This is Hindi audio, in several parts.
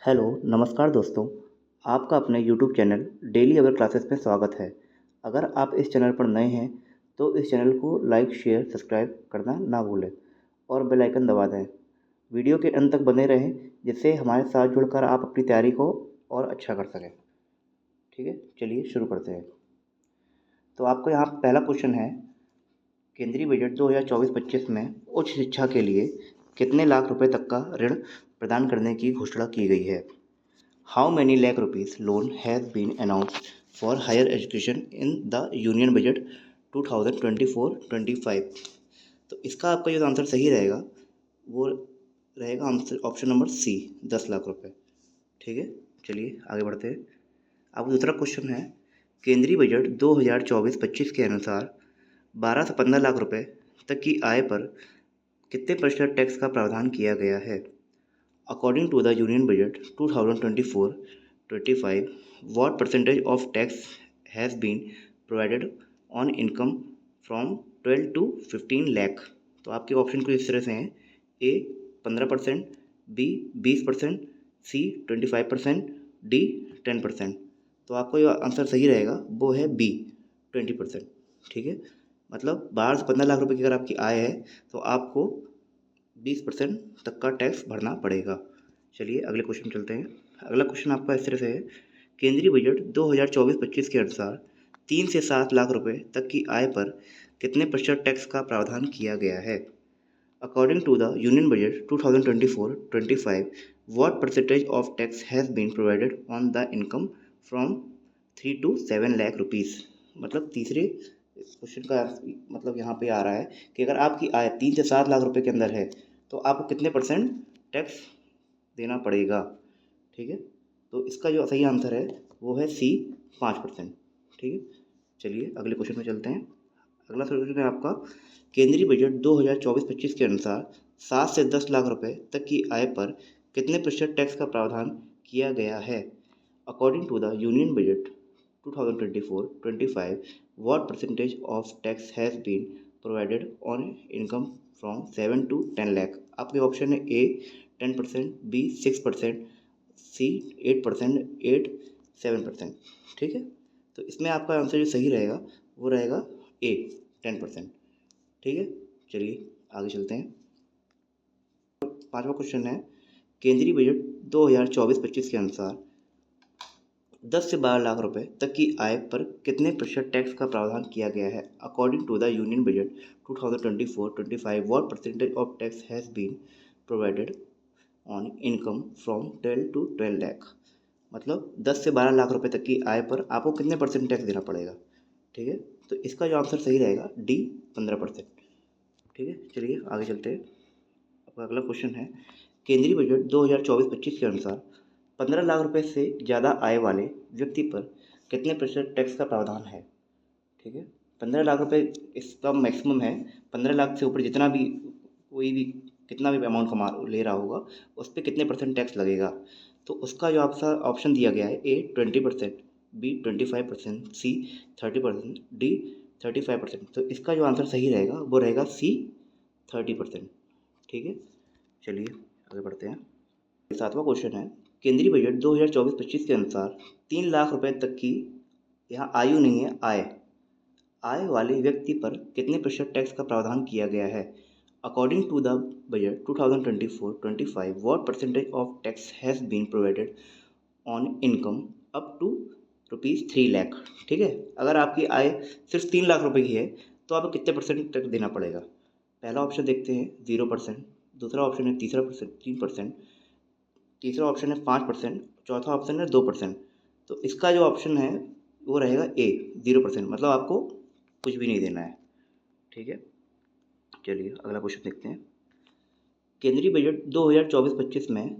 हेलो, नमस्कार दोस्तों। आपका अपने यूट्यूब चैनल डेली अवर क्लासेस में स्वागत है। अगर आप इस चैनल पर नए हैं तो इस चैनल को लाइक, शेयर, सब्सक्राइब करना ना भूलें और बेल आइकन दबा दें। वीडियो के अंत तक बने रहें जिससे हमारे साथ जुड़कर आप अपनी तैयारी को और अच्छा कर सकें। ठीक है, चलिए शुरू करते हैं। तो आपको यहाँ पहला क्वेश्चन है, केंद्रीय बजट 2024-25 में उच्च शिक्षा के लिए कितने लाख रुपए तक का ऋण प्रदान करने की घोषणा की गई है? How many lakh rupees loan has been announced for higher education in the Union Budget 2024-25? तो इसका आपका जो आंसर सही रहेगा वो रहेगा answer option number C, 10 lakh रुपए। ठीक है, चलिए आगे बढ़ते हैं। अब दूसरा क्वेश्चन है, केंद्रीय बजट 2024-25 के अनुसार 12 से 15 लाख रुपए तक की आय पर कितने प्रतिशत टैक्स का प्रावधान किया गया है? According to the Union Budget 2024-25, what percentage of tax has been provided on income from 12 to 15 lakh? तो आपके ऑप्शन कुछ इस तरह से हैं, ए 15%, बी 20%, सी 25%, डी 10%। तो आपका जो आंसर सही रहेगा वो है बी 20%। ठीक है, मतलब 12 से 15 लाख रुपए की अगर आपकी आय है तो आपको 20% तक का टैक्स भरना पड़ेगा। चलिए अगले क्वेश्चन चलते हैं। अगला क्वेश्चन आपका इस तरह से है, केंद्रीय बजट 2024-25 के अनुसार 3 से 7 लाख रुपए तक की आय पर कितने प्रतिशत टैक्स का प्रावधान किया गया है? According to the union budget 2024-25, what percentage of tax has been provided on the income from 3 to 7 lakh rupees? मतलब तीसरे क्वेश्चन का मतलब यहाँ पे आ रहा है कि अगर आपकी आय 3 से 7 लाख रुपए के अंदर है तो आपको कितने परसेंट टैक्स देना पड़ेगा? ठीक है, तो इसका जो सही आंसर है वो है सी, 5%। ठीक है, चलिए अगले क्वेश्चन में चलते हैं। अगला क्वेश्चन है आपका, केंद्रीय बजट 2024-25 के अनुसार 7 से 10 लाख रुपए तक की आय पर कितने प्रतिशत टैक्स का प्रावधान किया गया है? According to the union budget 2024-25, what percentage of tax has been provided on income from 7 to 10 lakh? आपके ऑप्शन है ए 10%, बी 6%, सी 8%, एट 7%। ठीक है, तो इसमें आपका आंसर जो सही रहेगा वो रहेगा ए 10%। ठीक है, चलिए आगे चलते हैं। पांचवा क्वेश्चन है, केंद्रीय बजट 2024-25 के अनुसार 10 से 12 लाख रुपए तक की आय पर कितने प्रतिशत टैक्स का प्रावधान किया गया है? According to the union budget 2024-25, what percentage of tax has been provided on income from 12 to 12 lakh? मतलब 10 से 12 लाख रुपए तक की आय पर आपको कितने परसेंट टैक्स देना पड़ेगा? ठीक है, तो इसका जो आंसर सही रहेगा डी 15%। ठीक है, चलिए आगे चलते हैं। आपका अगला क्वेश्चन है, केंद्रीय बजट 2024-25 के अनुसार 15 लाख रुपए से ज़्यादा आय वाले व्यक्ति पर कितने प्रतिशत टैक्स का प्रावधान है? ठीक है, 15 लाख रुपए इसका मैक्सिमम है। 15 लाख से ऊपर जितना भी कोई भी कितना भी अमाउंट कमा ले रहा होगा उस पर कितने परसेंट टैक्स लगेगा? तो उसका जो आपका ऑप्शन दिया गया है, ए 20%, बी 25%, सी 30%, डी 35%। तो इसका जो आंसर सही रहेगा वो रहेगा सी 30%। ठीक है, चलिए आगे बढ़ते हैं। सातवां क्वेश्चन है, केंद्रीय बजट 2024-25 के अनुसार 3 लाख रुपए तक की, यहाँ आयु नहीं है, आय वाले व्यक्ति पर कितने प्रतिशत टैक्स का प्रावधान किया गया है? According to the budget 2024-25, what percentage of tax has been provided on income up to ₹3 lakh? ठीक है, अगर आपकी आय सिर्फ 3 लाख रुपए की है तो आपको कितने परसेंट टैक्स देना पड़ेगा? पहला ऑप्शन देखते हैं 0%, दूसरा ऑप्शन है 3%, तीसरा ऑप्शन है 5%, चौथा ऑप्शन है 2%। तो इसका जो ऑप्शन है वो रहेगा ए 0%, मतलब आपको कुछ भी नहीं देना है। ठीक है, चलिए अगला क्वेश्चन देखते हैं। केंद्रीय बजट 2024-25 में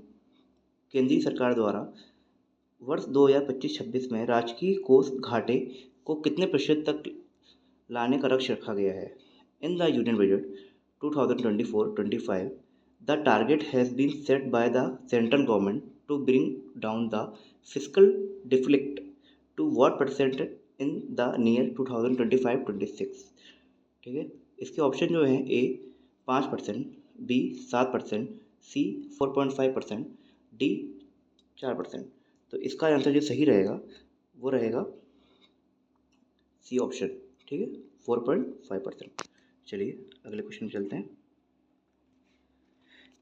केंद्रीय सरकार द्वारा वर्ष 2025-26 में राजकीय कोष घाटे को कितने प्रतिशत तक लाने का लक्ष्य रखा गया है? In the union budget 2024-25, the target has been set by the central government to bring down the fiscal deficit to what percent in the near 2025-26? ठीक है, इसके ऑप्शन जो हैं, ए 5%, बी 7%, सी 4.5%, डी 4%। तो इसका आंसर जो सही रहेगा वो रहेगा सी ऑप्शन, ठीक है, 4.5%। चलिए अगले क्वेश्चन में चलते हैं।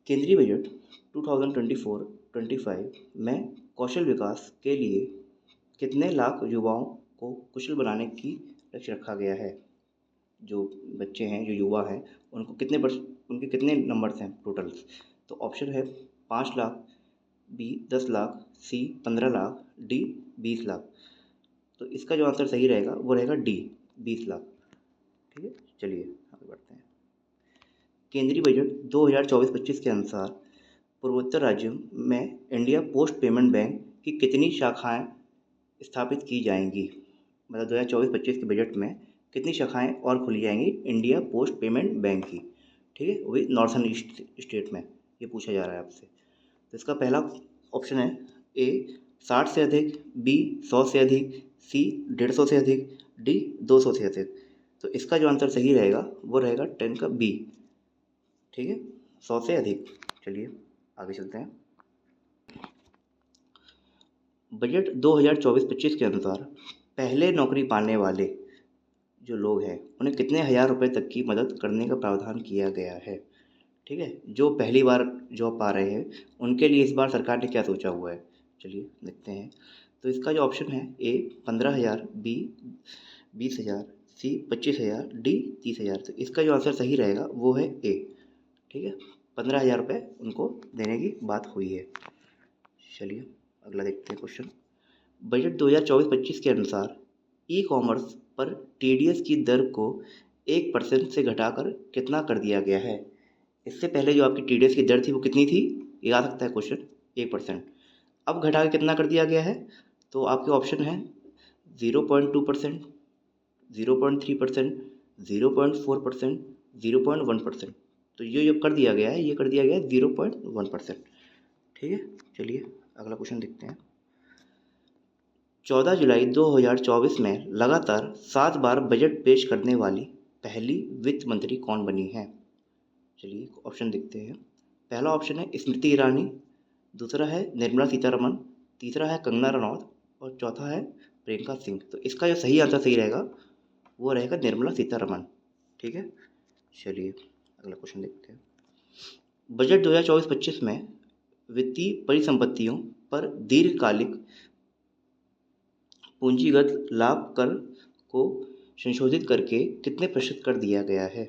केंद्रीय बजट 2024-25 में कौशल विकास के लिए कितने लाख युवाओं को कुशल बनाने की लक्ष्य रखा गया है? जो बच्चे हैं, जो युवा हैं, उनको उनके कितने नंबर्स हैं टोटल? तो ऑप्शन है 5 लाख, बी 10 लाख, सी 15 लाख, डी 20 लाख। तो इसका जो आंसर सही रहेगा वो रहेगा डी 20 लाख, ठीक है। चलिए आगे बढ़ते हैं। केंद्रीय बजट 2024-25 के अनुसार पूर्वोत्तर राज्यों में इंडिया पोस्ट पेमेंट बैंक की कितनी शाखाएं स्थापित की जाएंगी? मतलब 2024-25 के बजट में कितनी शाखाएं और खुली जाएंगी इंडिया पोस्ट पेमेंट बैंक की, ठीक है, वही नॉर्थन ईस्ट स्टेट में ये पूछा जा रहा है आपसे। तो इसका पहला ऑप्शन है ए 60 से अधिक, बी 100 से अधिक, सी 150 से अधिक, डी 200 से अधिक। तो इसका जो आंसर सही रहेगा वो रहेगा 10 का बी, ठीक है, 100 से अधिक। चलिए आगे चलते हैं। बजट 2024-25 के अनुसार पहले नौकरी पाने वाले जो लोग हैं उन्हें कितने हज़ार रुपये तक की मदद करने का प्रावधान किया गया है? ठीक है, जो पहली बार जॉब पा रहे हैं उनके लिए इस बार सरकार ने क्या सोचा हुआ है? चलिए देखते हैं। तो इसका जो ऑप्शन है ए 15,000, बी 20,000, सी 25,000, डी 30,000। तो इसका जो आंसर सही रहेगा वो है ए, ठीक है, 15,000 रुपये उनको देने की बात हुई है। चलिए अगला देखते हैं क्वेश्चन। बजट 2024-25 के अनुसार ई कॉमर्स पर टीडीएस की दर को 1% से घटाकर कितना कर दिया गया है? इससे पहले जो आपकी टीडीएस की दर थी वो कितनी थी? ये आ सकता है क्वेश्चन, 1%। अब घटा के कितना कर दिया गया है? तो आपके ऑप्शन हैं 0.2%, 0.3%, 0.4%, 0.1%। तो ये जो कर दिया गया है ये कर दिया गया है 0.1%, ठीक है। चलिए अगला क्वेश्चन देखते हैं। 14 जुलाई 2024 में लगातार 7 बार बजट पेश करने वाली पहली वित्त मंत्री कौन बनी है? चलिए ऑप्शन देखते हैं। पहला ऑप्शन है स्मृति ईरानी, दूसरा है निर्मला सीतारमण, तीसरा है कंगना रनौत और चौथा है प्रियंका सिंह। तो इसका जो सही आंसर सही रहेगा वो रहेगा निर्मला सीतारमण, ठीक है। चलिए अगला क्वेश्चन देखते हैं। बजट 2024-25 में वित्तीय परिसंपत्तियों पर दीर्घकालिक पूंजीगत लाभ कर को संशोधित करके कितने प्रतिशत कर दिया गया है?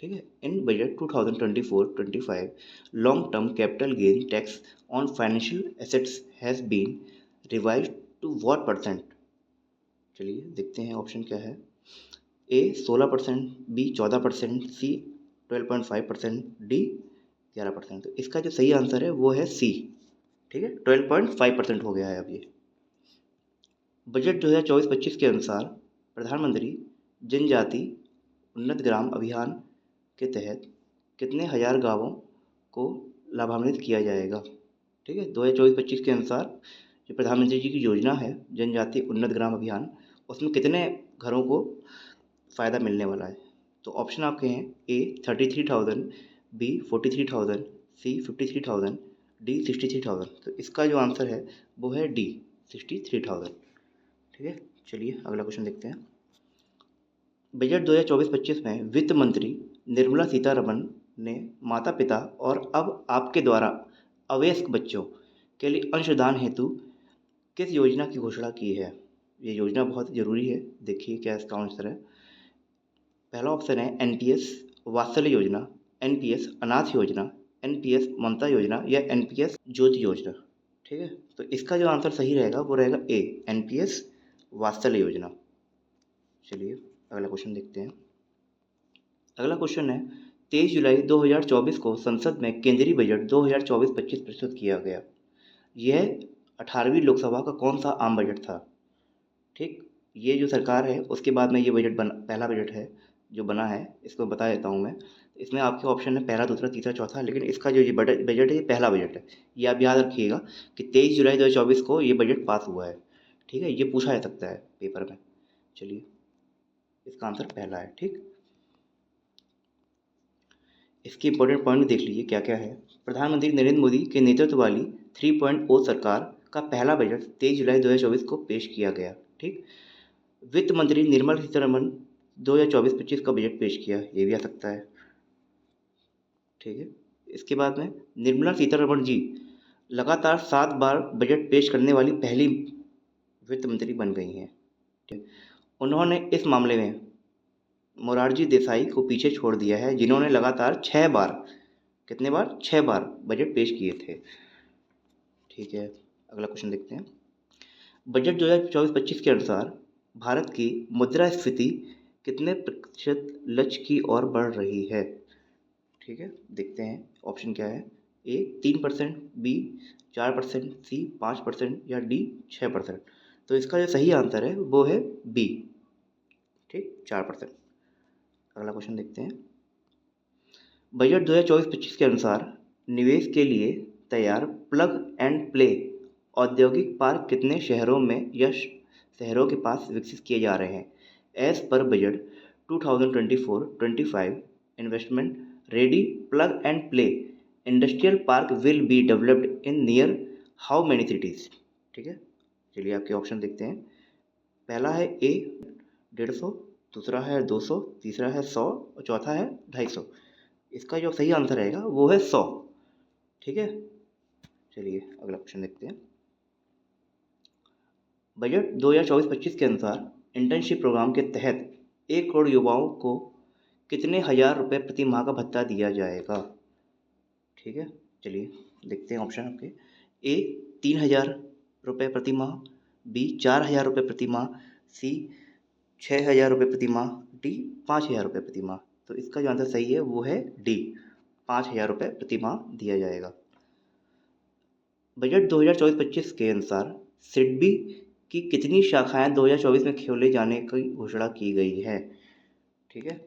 ठीक है, in budget 2024-25 long term capital gain tax on financial assets has been revised to what percent? चलिए देखते हैं ऑप्शन क्या है। A 16%, B 14%, C 12.5%, D 11%। तो इसका जो सही आंसर है वो है सी, ठीक है, 12.5% हो गया है अब ये। बजट 2024-25 के अनुसार प्रधानमंत्री जनजाति उन्नत ग्राम अभियान के तहत कितने हज़ार गांवों को लाभान्वित किया जाएगा? ठीक है, 2024-25 के अनुसार जो प्रधानमंत्री जी की योजना है जनजाति उन्नत ग्राम अभियान, उसमें कितने घरों को फ़ायदा मिलने वाला है? तो ऑप्शन आपके हैं ए 33,000, बी 43,000, सी 53,000, डी 63,000। तो इसका जो आंसर है वो है डी 63,000, ठीक है। चलिए अगला क्वेश्चन देखते हैं। बजट 2024-25 में वित्त मंत्री निर्मला सीतारमण ने माता पिता और अब आपके द्वारा अवयस्क बच्चों के लिए अंशदान हेतु किस योजना की घोषणा की है? ये योजना बहुत ज़रूरी है, देखिए क्या इसका आंसर है। पहला ऑप्शन है एनपीएस वात्सल्य योजना, एनपीएस अनाथ योजना, एनपीएस ममता योजना या एनपीएस ज्योति योजना, ठीक है। तो इसका जो आंसर सही रहेगा वो रहेगा ए एनपीएस वात्सल्य योजना। चलिए अगला क्वेश्चन देखते हैं। अगला क्वेश्चन है 23 जुलाई 2024 को संसद में केंद्रीय बजट 2024-25 प्रस्तुत किया गया। यह 18वीं लोकसभा का कौन सा आम बजट था? ठीक, ये जो सरकार है उसके बाद में ये पहला बजट है जो बना है, इसको बता देता हूँ मैं। इसमें आपके ऑप्शन है पहला, दूसरा, तीसरा, चौथा, लेकिन इसका जो ये बजट है ये पहला बजट है। ये आप याद रखिएगा कि 23 जुलाई 2024 को ये बजट पास हुआ है, ठीक है, ये पूछा जा सकता है पेपर में। चलिए इसका आंसर पहला है, ठीक। इसके इंपॉर्टेंट पॉइंट देख लीजिए क्या क्या है। प्रधानमंत्री नरेंद्र मोदी के नेतृत्व वाली 3.0 सरकार का पहला बजट 23 जुलाई 2024 को पेश किया गया। ठीक, वित्त मंत्री निर्मला सीतारमण 2024-25 का बजट पेश किया, ये भी आ सकता है। ठीक है, इसके बाद में निर्मला सीतारमण जी लगातार 7 बार बजट पेश करने वाली पहली वित्त मंत्री बन गई हैं। ठीक, उन्होंने इस मामले में मोरारजी देसाई को पीछे छोड़ दिया है, जिन्होंने लगातार 6 बार, कितने बार, 6 बार बजट पेश किए थे। ठीक है, अगला क्वेश्चन देखते हैं। बजट 2024-25 के अनुसार भारत की मुद्रास्फीति कितने प्रतिशत लक्ष्य की ओर बढ़ रही है? ठीक है, देखते हैं ऑप्शन क्या है। ए 3%, बी 4%, सी 5% या डी 6%। तो इसका जो सही आंसर है वो है बी। ठीक, 4%। अगला क्वेश्चन देखते हैं। बजट 2024-25 के अनुसार निवेश के लिए तैयार प्लग एंड प्ले औद्योगिक पार्क कितने शहरों में या शहरों के पास विकसित किए जा रहे हैं? एज पर budget 2024-25 investment ready plug and play industrial park will be developed in near how many cities? ठीक है, चलिए आपके ऑप्शन देखते हैं। पहला है ए 150, दूसरा है 200, तीसरा है 100 और चौथा है 250। इसका जो सही आंसर रहेगा वो है 100। ठीक है, चलिए अगला क्वेश्चन देखते हैं। बजट 2024-25 के अनुसार इंटर्नशिप प्रोग्राम के तहत 1 करोड़ युवाओं को कितने हजार रुपये प्रति माह का भत्ता दिया जाएगा? ठीक है, चलिए देखते हैं ऑप्शन आपके। ए 3,000 रुपये प्रति माह, बी 4,000 रुपये प्रति माह, सी 6,000 रुपये प्रति माह, डी 5,000 रुपये प्रति माह। तो इसका जो आंसर सही है वो है डी, 5,000 रुपये प्रति माह दिया जाएगा। बजट 2024-25 के अनुसार सिडबी की कितनी शाखाएं 2024 में खोले जाने की घोषणा की गई है? ठीक है,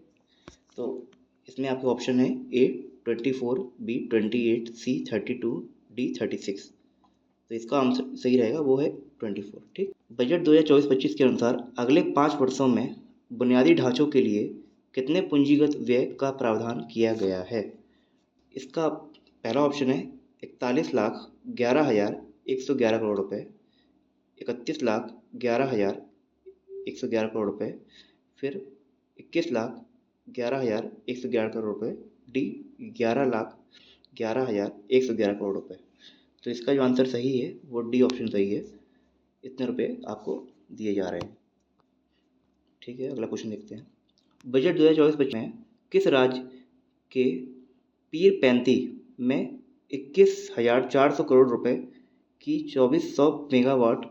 तो इसमें आपके ऑप्शन है ए 24, बी 28, सी 32, डी 36। तो इसका आंसर सही रहेगा वो है 24। ठीक, बजट 2024-25 के अनुसार अगले 5 वर्षों में बुनियादी ढांचों के लिए कितने पूंजीगत व्यय का प्रावधान किया गया है? इसका पहला ऑप्शन है 41,11,111 करोड़ रुपए, 31,11,111 करोड़ रुपए, फिर 21,11,111 करोड़ रुपए, डी 11,11,111 करोड़ रुपए। तो इसका जो आंसर सही है वो डी ऑप्शन सही है, इतने रुपए आपको दिए जा रहे हैं। ठीक है, अगला क्वेश्चन देखते हैं। बजट 2024-25 में किस राज्य के पीरपैंती में 21,400 करोड़ रुपए की 2,400 मेगावाट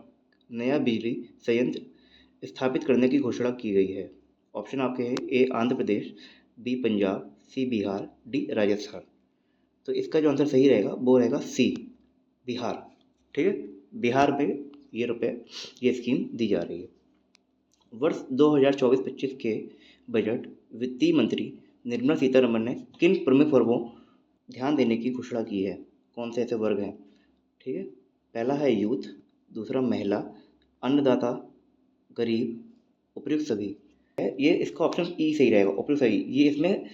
नया बिजली संयंत्र स्थापित करने की घोषणा की गई है? ऑप्शन आपके हैं ए आंध्र प्रदेश, बी पंजाब, सी बिहार, डी राजस्थान। तो इसका जो आंसर सही रहेगा वो रहेगा सी, बिहार। ठीक है, बिहार में ये स्कीम दी जा रही है। वर्ष 2024-25 के बजट वित्तीय मंत्री निर्मला सीतारमण ने किन प्रमुख वर्गों ध्यान देने की घोषणा की है? कौन से ऐसे वर्ग हैं? ठीक है, पहला है यूथ, दूसरा महिला, अन्नदाता, गरीब, उपयुक्त सभी। ये इसका ऑप्शन ई सही रहेगा, उपयुक्त सभी। ये इसमें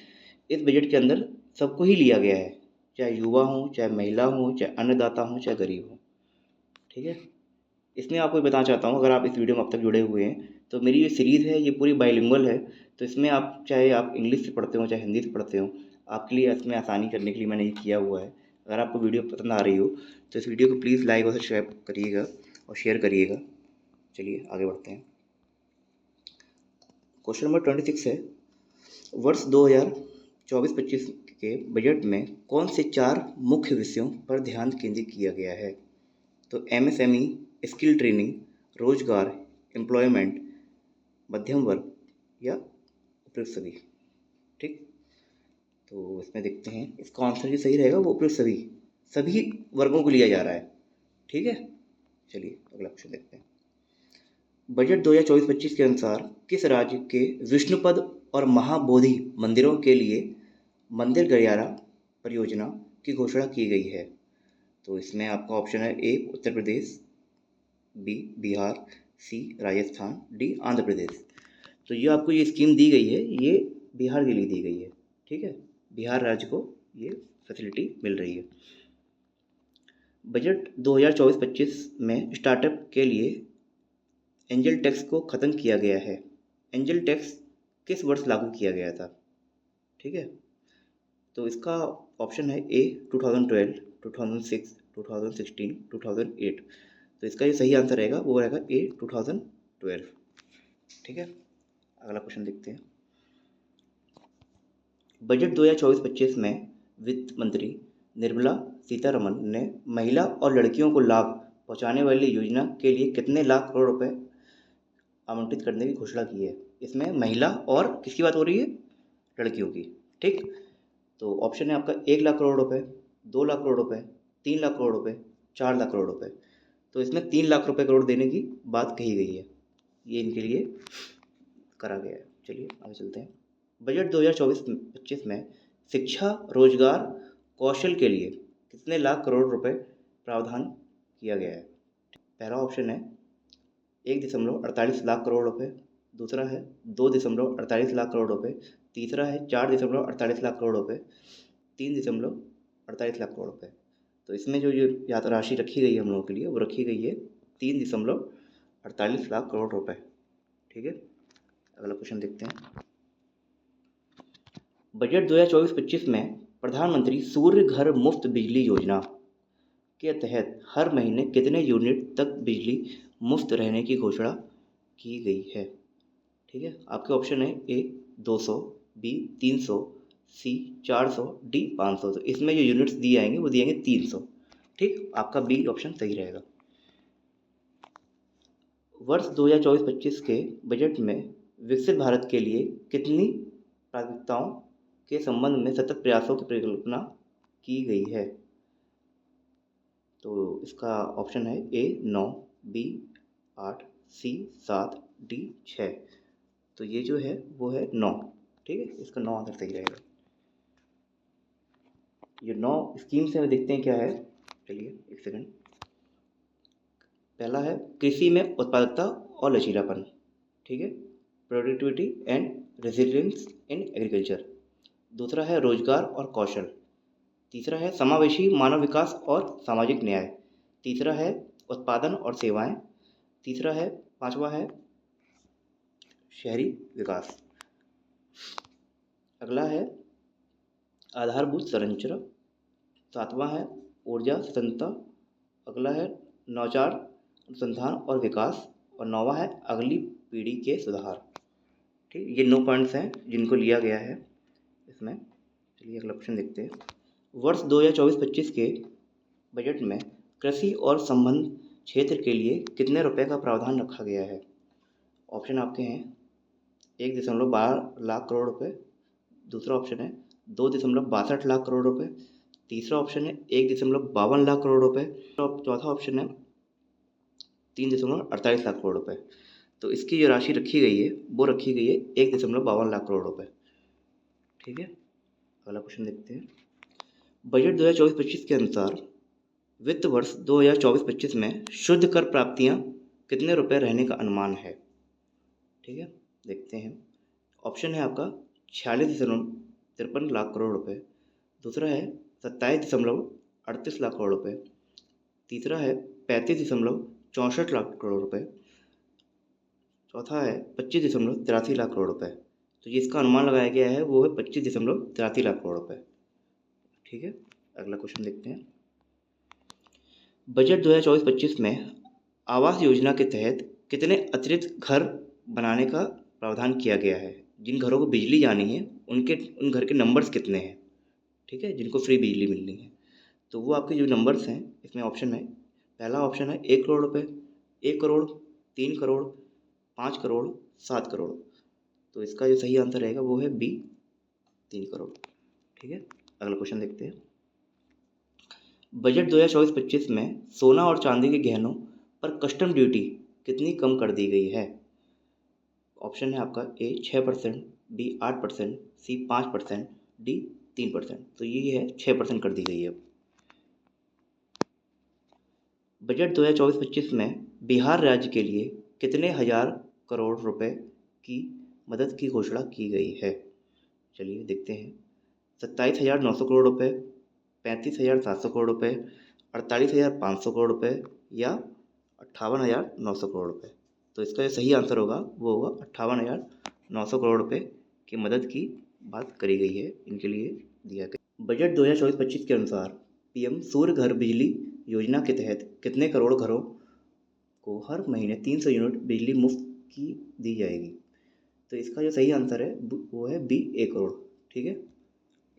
इस बजट के अंदर सबको ही लिया गया है, चाहे युवा हो, चाहे महिला हो, चाहे अन्नदाता हो, चाहे गरीब हो। ठीक है, इसमें आपको बताना चाहता हूँ, अगर आप इस वीडियो में अब तक जुड़े हुए हैं तो मेरी ये सीरीज़ है ये पूरी बाइलिंगुअल है। तो इसमें आप चाहे आप इंग्लिश से पढ़ते हो चाहे हिंदी से पढ़ते हो, आपके लिए इसमें आसानी करने के लिए मैंने ये किया हुआ है। अगर आपको वीडियो पसंद आ रही हो तो इस वीडियो को प्लीज़ लाइक और सब्सक्राइब करिएगा और शेयर करिएगा। चलिए आगे बढ़ते हैं। क्वेश्चन नंबर 26 है, वर्ष 2024-25 के बजट में कौन से 4 मुख्य विषयों पर ध्यान केंद्रित किया गया है? तो MSME, स्किल ट्रेनिंग, रोजगार, एम्प्लॉयमेंट, मध्यम वर्ग या उपयुक्त सभी। ठीक, तो इसमें देखते हैं इसका आंसर जो सही रहेगा वो उपयुक्त सभी वर्गों को लिया जा रहा है। ठीक है, चलिए अगला क्वेश्चन देखते हैं। बजट 2024-25 के अनुसार किस राज्य के विष्णुपद और महाबोधि मंदिरों के लिए मंदिर गलियारा परियोजना की घोषणा की गई है? तो इसमें आपका ऑप्शन है ए उत्तर प्रदेश, बी बिहार, सी राजस्थान, डी आंध्र प्रदेश। तो ये आपको ये स्कीम दी गई है, ये बिहार के लिए दी गई है। ठीक है, बिहार राज्य को ये फैसिलिटी मिल रही है। बजट 2024-25 में स्टार्टअप के लिए एंजल टैक्स को ख़त्म किया गया है। एंजल टैक्स किस वर्ष लागू किया गया था? ठीक है, तो इसका ऑप्शन है ए 2012, 2006, 2016, 2008। तो इसका जो सही आंसर रहेगा वो रहेगा ए 2012। ठीक है, अगला क्वेश्चन देखते हैं। बजट 2024-25 में वित्त मंत्री निर्मला सीतारमण ने महिला और लड़कियों को लाभ पहुंचाने वाली योजना के लिए कितने लाख करोड़ रुपए आवंटित करने की घोषणा की है? इसमें महिला और किसकी बात हो रही है? लड़कियों की। ठीक, तो ऑप्शन है आपका 1 लाख करोड़ रुपए, 2 लाख करोड़ रुपए, 3 लाख करोड़ रुपए, 4 लाख करोड़ रुपए। तो इसमें 3 लाख रुपए करोड़ देने की बात कही गई है, ये इनके लिए करा गया है। चलिए आगे चलते हैं। बजट 2024-25 में शिक्षा, रोजगार, कौशल के लिए कितने लाख करोड़ रुपए प्रावधान किया गया है? पहला ऑप्शन है 1.48 लाख करोड़ रुपए, दूसरा है 2.48 लाख करोड़ रुपए, तीसरा है 4.48 लाख करोड़ रुपए, 3.48 लाख करोड़ रुपए। तो इसमें जो राशि रखी गई है हम लोगों के लिए वो रखी गई है 3.48 लाख करोड़ रुपए। ठीक है, अगला क्वेश्चन देखते हैं। बजट 2024-25 में प्रधानमंत्री सूर्य घर मुफ्त बिजली योजना के तहत हर महीने कितने यूनिट तक बिजली मुफ्त रहने की घोषणा की गई है? ठीक है, आपके ऑप्शन है ए 200, बी 300, सी 400, डी 500। तो इसमें जो यूनिट्स दिए आएंगे वो दिए आएंगे 300। ठीक, आपका बी ऑप्शन सही रहेगा। वर्ष 2024-25 के बजट में विकसित भारत के लिए कितनी प्राथमिकताओं के संबंध में सतत प्रयासों की परिकल्पना की गई है? तो इसका ऑप्शन है ए 9, बी 8, सी 7, डी 6। तो ये जो है वो है 9। ठीक है, इसका 9 आंसर सही रहेगा। ये 9 स्कीम से देखते हैं क्या है। चलिए एक सेकंड। पहला है कृषि में उत्पादकता और लचीलापन। ठीक है, productivity and resilience in agriculture. दूसरा है रोजगार और कौशल। तीसरा है समावेशी मानव विकास और सामाजिक न्याय। तीसरा है उत्पादन और सेवाएं। तीसरा है, पांचवा है शहरी विकास। अगला है आधारभूत संरचना। सातवां है ऊर्जा स्वतंत्रता। अगला है नवाचार, अनुसंधान और विकास। और नौवां है अगली पीढ़ी के सुधार। ठीक, ये 9 पॉइंट्स हैं जिनको लिया गया है इसमें। चलिए अगला क्वेश्चन देखते हैं। वर्ष 2024-25 के बजट में कृषि और संबंध क्षेत्र के लिए कितने रुपए का प्रावधान रखा गया है? ऑप्शन आपके हैं 1.12 लाख करोड़ रुपए, दूसरा ऑप्शन है 2.62 लाख करोड़ रुपए, तीसरा ऑप्शन है 1.52 लाख करोड़ रुपए, चौथा ऑप्शन है 3.48 लाख करोड़ रुपए। तो इसकी जो राशि रखी गई है वो रखी गई है 1.52 लाख करोड़ रुपए। ठीक है, अगला क्वेश्चन देखते हैं। बजट 2024-25 के अनुसार वित्त वर्ष 2024-25 में शुद्ध कर प्राप्तियां कितने रुपए रहने का अनुमान है? ठीक है, देखते हैं। ऑप्शन है आपका 46.53 लाख करोड़ रुपए, दूसरा है 27.38 लाख करोड़ रुपए, तीसरा है 35.64 लाख करोड़ रुपए, चौथा है 25.83 लाख करोड़ रुपए। तो जिसका अनुमान लगाया गया है वो है 25.83 लाख करोड़ रुपए। ठीक है, अगला क्वेश्चन देखते हैं। बजट 2024-25 में आवास योजना के तहत कितने अतिरिक्त घर बनाने का प्रावधान किया गया है? जिन घरों को बिजली जानी है उन घर के नंबर्स कितने हैं? ठीक है, जिनको फ्री बिजली मिलनी है। तो वो आपके जो नंबर्स हैं इसमें ऑप्शन है, पहला ऑप्शन है 1 करोड़ रुपए, 1 करोड़, 3 करोड़, 5 करोड़, 7 करोड़। तो इसका जो सही आंसर रहेगा वो है बी 3 करोड़। ठीक है, अगला क्वेश्चन देखते हैं। बजट 2024-25 में सोना और चांदी के गहनों पर कस्टम ड्यूटी कितनी कम कर दी गई है? ऑप्शन है आपका ए 6%, बी 8%, सी 5%, डी 3%। तो ये है 6% कर दी गई है। बजट 2024-25 में बिहार राज्य के लिए कितने हजार करोड़ रुपए की मदद की घोषणा की गई है? चलिए देखते हैं। 27,900 करोड़ रुपए, 35,700 करोड़ रुपए, 48,500 करोड़ रुपए या 58,900 करोड़ रुपए। तो इसका जो सही आंसर होगा वो होगा 58,900 करोड़ रुपए की मदद की बात करी गई है, इनके लिए दिया गया। बजट 2024-25 के अनुसार पीएम सूर्य घर बिजली योजना के तहत कितने करोड़ घरों को हर महीने 300 यूनिट बिजली मुफ्त की दी जाएगी। तो इसका जो सही आंसर है वो है बी, 1 करोड़। ठीक है,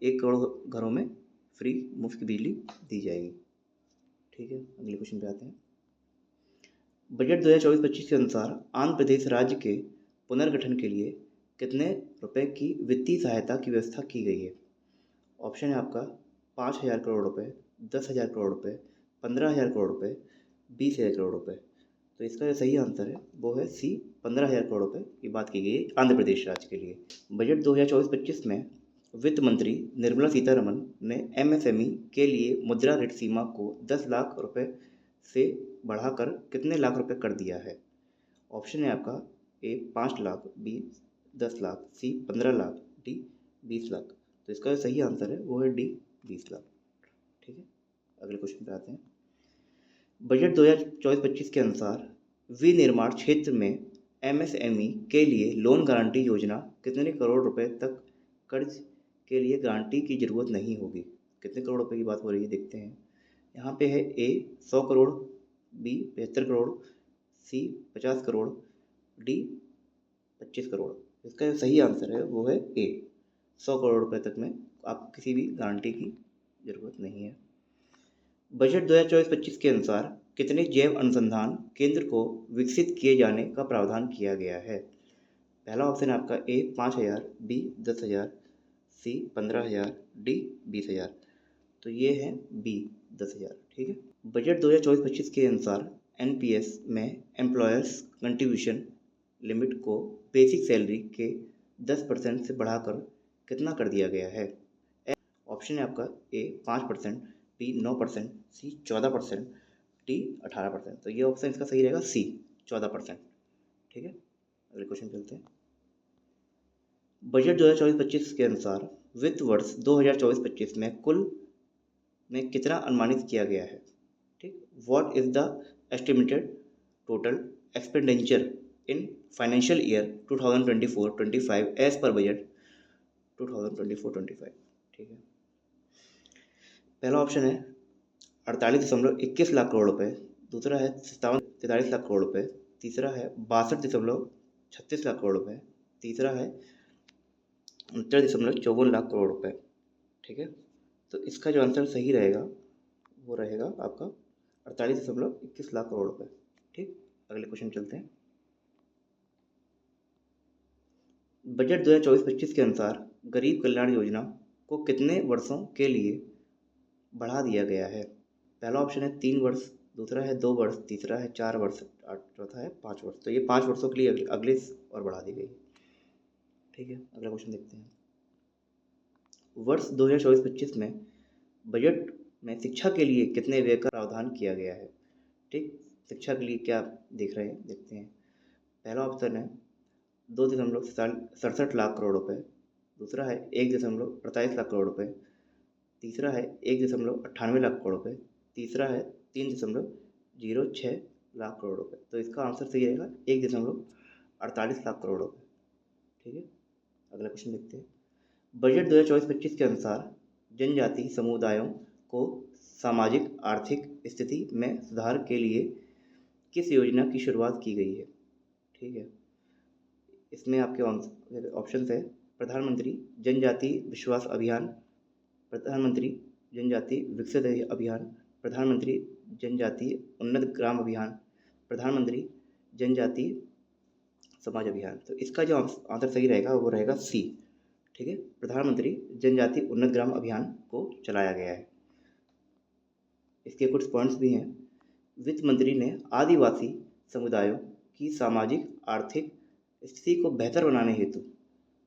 1 करोड़ घरों में फ्री मुफ्त की बिजली दी जाएगी। ठीक है, अगले क्वेश्चन पे आते हैं। बजट 2024-25 के अनुसार आंध्र प्रदेश राज्य के पुनर्गठन के लिए कितने रुपए की वित्तीय सहायता की व्यवस्था की गई है। ऑप्शन है आपका 5,000 करोड़ रुपए, 10,000 करोड़ रुपए, 15,000 करोड़ रुपए, 20,000 करोड़ रुपए। तो इसका जो सही आंसर है वो है सी, 15,000 करोड़ रुपए की बात की गई है आंध्र प्रदेश राज्य के लिए। बजट 2024-25 में वित्त मंत्री निर्मला सीतारमन ने एमएसएमई के लिए मुद्रा ऋण सीमा को 10 लाख रुपए से बढ़ाकर कितने लाख रुपए कर दिया है। ऑप्शन है आपका ए 5 लाख, बी 10 लाख, सी 15 लाख, डी 20 लाख। तो इसका जो सही आंसर है वो है डी, 20 लाख। ठीक है, अगले क्वेश्चन पे आते हैं। बजट 2024-25 के अनुसार विनिर्माण क्षेत्र में एमएसएमई के लिए लोन गारंटी योजना कितने करोड़ रुपए तक कर्ज के लिए गारंटी की जरूरत नहीं होगी। कितने करोड़ रुपए की बात हो रही है देखते हैं। यहाँ पे है ए 100 करोड़, बी 75 करोड़, सी 50 करोड़, डी 25 करोड़। इसका जो सही आंसर है वो है ए, 100 करोड़ रुपए तक में आप किसी भी गारंटी की जरूरत नहीं है। बजट 2024-25 के अनुसार कितने जैव अनुसंधान केंद्र को विकसित किए जाने का प्रावधान किया गया है। पहला ऑप्शन है आपका ए 5,000, बी 10,000, सी 15,000, डी 20,000। तो ये है बी, 10,000। ठीक है, बजट 2024-25 के अनुसार एनपीएस में एम्प्लॉयर्स कंट्रीब्यूशन लिमिट को बेसिक सैलरी के 10% से बढ़ाकर कितना कर दिया गया है। ऑप्शन है आपका ए 5%, बी 9%, सी 14%, डी 18%। तो ये ऑप्शन इसका सही रहेगा सी, 14%। ठीक है, अगले क्वेश्चन चलते हैं। बजट 2024-25 के अनुसार वित्त वर्ष 2024-25 में कुल में कितना अनुमानित किया गया है। ठीक, what is the estimated total expenditure in financial year 2024-25 as पर बजट 2024-25। ठीक है, पहला ऑप्शन है 48.21 लाख करोड़ रुपए, दूसरा है 43 लाख करोड़ रुपए, तीसरा है 62.36 लाख करोड़ रुपए, तीसरा है 69.54 लाख करोड़ रुपए। ठीक है, तो इसका जो आंसर सही रहेगा वो रहेगा आपका 48.21 लाख करोड़ रुपए। ठीक, अगले क्वेश्चन चलते हैं। बजट 2024-25 के अनुसार गरीब कल्याण योजना को कितने वर्षों के लिए बढ़ा दिया गया है। पहला ऑप्शन है 3 वर्ष, दूसरा है 2 वर्ष, तीसरा है 4 वर्ष, चौथा है 5 वर्ष। तो ये 5 वर्षों के लिए अगले और बढ़ा दी गई। ठीक है, अगला क्वेश्चन देखते हैं। वर्ष 2024-25 में बजट में शिक्षा के लिए कितने व्यय का प्रावधान किया गया है। ठीक, शिक्षा के लिए क्या देख रहे हैं देखते हैं। पहला ऑप्शन है 2.67 लाख करोड़ रुपए, दूसरा है 1.48 लाख करोड़ रुपए, तीसरा है 1.98 लाख करोड़ रुपए, तीसरा है 3.06 लाख करोड़ रुपए। तो इसका आंसर सही रहेगा 1.48 लाख करोड़ रुपए। ठीक है, अगला क्वेश्चन देखते हैं। बजट 2024-25 के अनुसार जनजाति समुदायों को सामाजिक आर्थिक स्थिति में सुधार के लिए किस योजना की शुरुआत की गई है। ठीक है, इसमें आपके ऑप्शन है प्रधानमंत्री जनजाति विश्वास अभियान, प्रधानमंत्री जनजाति विकसित अभियान, प्रधानमंत्री जनजाति उन्नत ग्राम अभियान, प्रधानमंत्री जनजाति समाज अभियान। तो इसका जो आंसर सही रहेगा वो रहेगा सी। ठीक है, प्रधानमंत्री जनजाति उन्नत ग्राम अभियान को चलाया गया है। इसके कुछ पॉइंट्स भी हैं। वित्त मंत्री ने आदिवासी समुदायों की सामाजिक आर्थिक स्थिति को बेहतर बनाने हेतु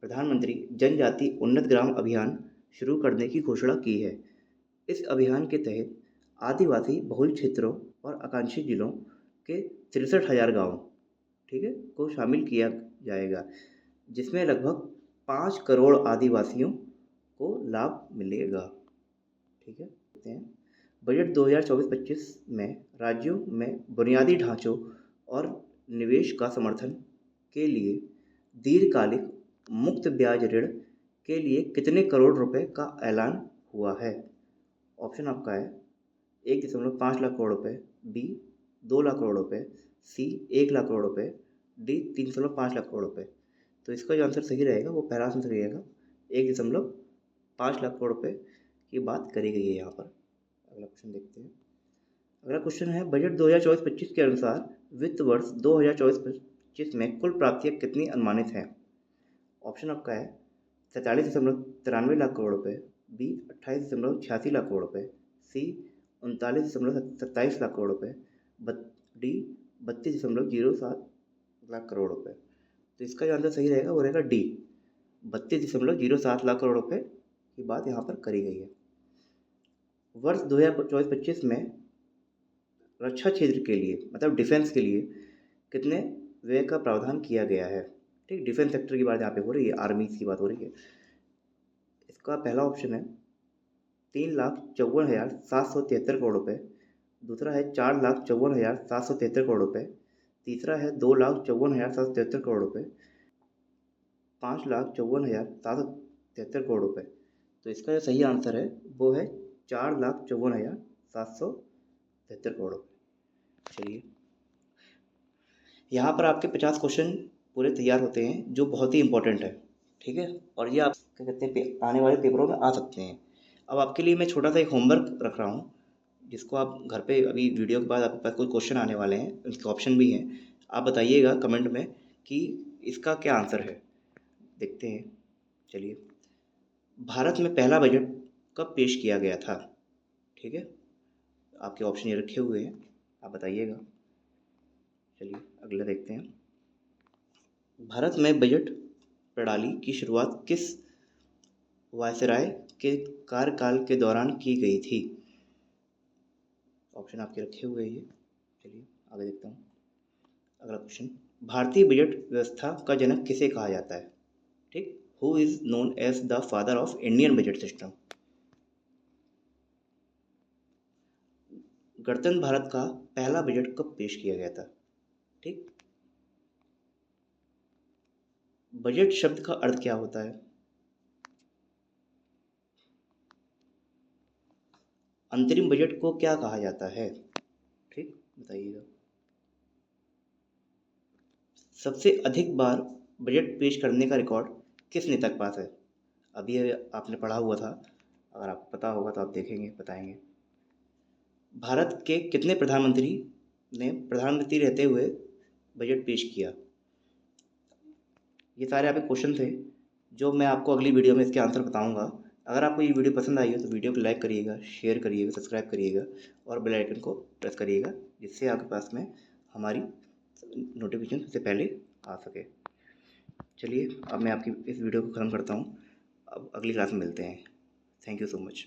प्रधानमंत्री जनजाति उन्नत ग्राम अभियान शुरू करने की घोषणा की है। इस अभियान के तहत आदिवासी बहुल क्षेत्रों और आकांक्षी जिलों के 63,000 गाँव, ठीक है, को शामिल किया जाएगा, जिसमें लगभग 5 करोड़ आदिवासियों को लाभ मिलेगा। ठीक है, बजट 2024-25 में राज्यों में बुनियादी ढांचों और निवेश का समर्थन के लिए दीर्घकालिक मुक्त ब्याज ऋण के लिए कितने करोड़ रुपए का ऐलान हुआ है? ऑप्शन आपका है 1.5 लाख करोड़ रुपए, बी 2 लाख करोड़ रुपए, सी 1 लाख करोड़ रुपए, डी 3.5 लाख करोड़ रुपए। तो इसका जो आंसर सही रहेगा वो पहला आंसर सही रहेगा, 1.5 लाख करोड़ रुपए की बात करी गई है यहाँ पर। अगला क्वेश्चन देखते हैं। अगला क्वेश्चन है, बजट 2024-25 के अनुसार वित्त वर्ष 2024-25 में कुल प्राप्तियाँ कितनी अनुमानित हैं? ऑप्शन आपका है 47.93 लाख करोड़ रुपए, बी 28.86 लाख करोड़ रुपए, सी 39.27 लाख करोड़ रुपए, डी 32.07 लाख करोड़ रुपए। तो इसका जो आंसर सही रहेगा वो रहेगा डी, 32.07 लाख करोड़ रुपए की बात यहाँ पर करी गई है। वर्ष 2024-25 में रक्षा क्षेत्र के लिए मतलब डिफेंस के लिए कितने व्यय का प्रावधान किया गया है? ठीक, डिफेंस सेक्टर की बात यहाँ पे हो रही है, आर्मी की बात हो रही है। इसका पहला ऑप्शन है 3,54,773 करोड़ रुपए, दूसरा है 4,54,773 करोड़ रुपए, तीसरा है 2,54,773 करोड़ रुपए, 5,54,773 करोड़ रुपए। तो इसका जो सही आंसर है वो है 4,54,773 करोड़ रुपए। चलिए, यहाँ पर आपके 50 क्वेश्चन पूरे तैयार होते हैं जो बहुत ही इंपॉर्टेंट है, ठीक है, और ये आप क्या कहते हैं आने वाले पेपरों में आ सकते हैं। अब आपके लिए मैं छोटा सा एक होमवर्क रख रहा हूँ जिसको आप घर पे अभी वीडियो के बाद आपके पास कोई क्वेश्चन आने वाले हैं, उसके ऑप्शन भी हैं, आप बताइएगा कमेंट में कि इसका क्या आंसर है। देखते हैं। चलिए, भारत में पहला बजट कब पेश किया गया था? ठीक है, आपके ऑप्शन ये रखे हुए हैं, आप बताइएगा। चलिए अगला देखते हैं। भारत में बजट प्रणाली की शुरुआत किस वायसराय के कार्यकाल के दौरान की गई थी? ऑप्शन आपके रखे हुए हैं। चलिए आगे देखता हूँ। अगला क्वेश्चन, भारतीय बजट व्यवस्था का जनक किसे कहा जाता है? ठीक, who is known as the father of Indian budget system? गणतंत्र भारत का पहला बजट कब पेश किया गया था? ठीक, बजट शब्द का अर्थ क्या होता है? अंतरिम बजट को क्या कहा जाता है? ठीक, बताइएगा। सबसे अधिक बार बजट पेश करने का रिकॉर्ड किस नेता के पास है? अभी आपने पढ़ा हुआ था, अगर आपको पता होगा तो आप देखेंगे, बताएंगे। भारत के कितने प्रधानमंत्री ने प्रधानमंत्री रहते हुए बजट पेश किया? ये सारे आपके क्वेश्चन थे जो मैं आपको अगली वीडियो में इसके आंसर बताऊंगा। अगर आपको ये वीडियो पसंद आई हो तो वीडियो को लाइक करिएगा, शेयर करिएगा, सब्सक्राइब करिएगा और बेल आइकन को प्रेस करिएगा जिससे आपके पास में हमारी नोटिफिकेशन सबसे पहले आ सके। चलिए अब मैं आपकी इस वीडियो को ख़त्म करता हूँ, अब अगली क्लास में मिलते हैं। Thank you so much.